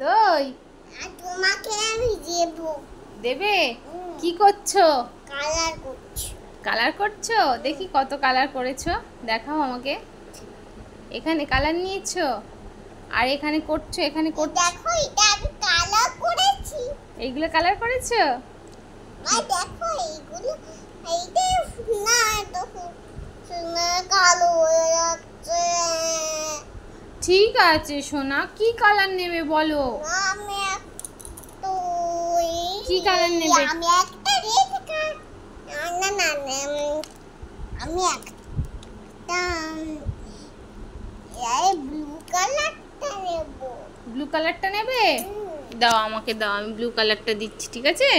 দই তোমাকে আমি দেব। দেবে? কি করছো? কালার করছি। কালার করছো? দেখি কত কালার করেছো, দেখাও আমাকে। এখানে কালার নিয়েছো আর এখানে করছো, এখানে করছো। দেখো এটা আমি কালার করেছি। এইগুলো কালার করেছো? আর দেখো এইগুলো, এইটা না দেখো সোনা কালো হয়ে যাচ্ছে। ঠিক আছে সোনা, কি কালার নেবে বলো? আমি একটু কি কালার নেবে? আমি একটা রেখে না না না আমি একটা ব্লু কালারটা নেব। ব্লু কালারটা নেবে? দাও আমাকে দাও, আমি ব্লু কালারটা দিচ্ছি, ঠিক আছে?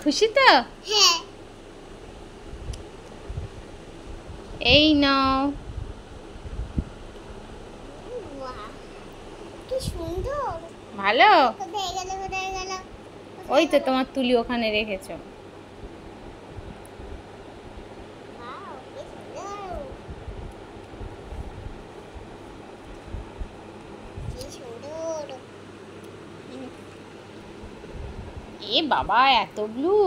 খুশি তো? হ্যাঁ। এই নাও। বাহ, কি সুন্দর। ভালো? কোথায় গেল কোথায় গেল? ওই তো তোমার তুলি ওখানে রেখেছো। Wow, কি সুন্দর। কি সুন্দর। এ বাবা, এত ব্লু!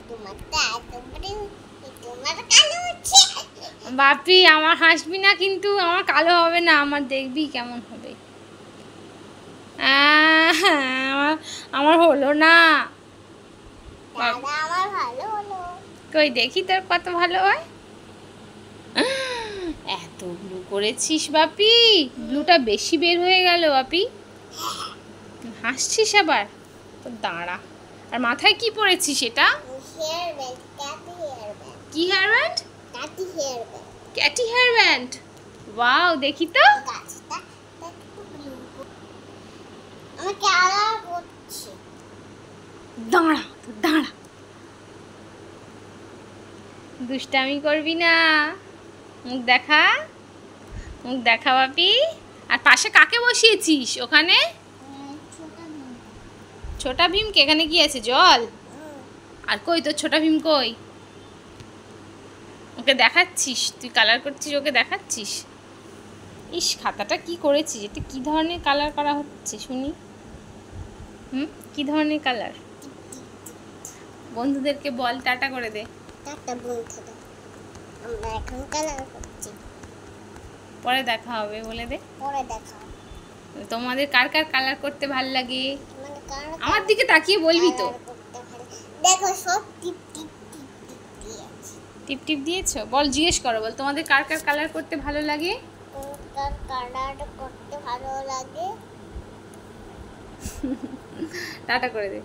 তোমারটা এত বড়, তোমার কালো হচ্ছে। বাপি, আমার হাসবি না কিন্তু, আমার কালো হবে না, আমার দেখবি কেমন হবে। আমার আমার হলো না। দাদা আমার ভালো হলো। কই দেখি তোর কত ভালো হয়। এত ব্লু করেছিস বাপি, ব্লুটা বেশি বের হয়ে গেল বাপি। হাসছিস আবার? তো দাঁড়া। আর মাথায় কি পরেছিস এটা? Hair band, cutie hair band. কি hair band? Cutie hair band. Cutie hair band. Wow, দেখি তো। গাছটা একটু ব্লু। আমার কালার করছে। দাঁড়া দাঁড়া, দুষ্টামি করবি না। মুখ দেখা, মুখ দেখা বাপি। আর পাশে কাকে বসিয়েছিস ওখানে? ছোটা ভীমকে। এখানে কি আছে, জল? আর কই তোর ছোটা ভীম কই? ওকে দেখাচ্ছিস? তুই কালার করছিস, ওকে দেখাচ্ছিস? ইস, খাতাটা কি করেছিস? এটা কি ধরনের কালার করা হচ্ছে শুনি? কি ধরনের কালার? বন্ধুদেরকে বল, টাটা করে দে। টাটা বন্ধুরা, আমরা এখন কালার করছি। পরে দেখা হবে, বলে দে। পরে দেখা। তোমাদের কার কার কালার করতে ভাল লাগে মানে কার আমার দিকে তাকিয়ে বলবি তো। দেখো সব টিপ টিপ টিপ টিপ দিয়েছি। টিপ টিপ দিয়েছো? বল, জিজ্ঞেস করো, বল তোমাদের কার কার কালার করতে ভালো লাগে। কার কালার করতে ভালো লাগে। টাটা করে দে।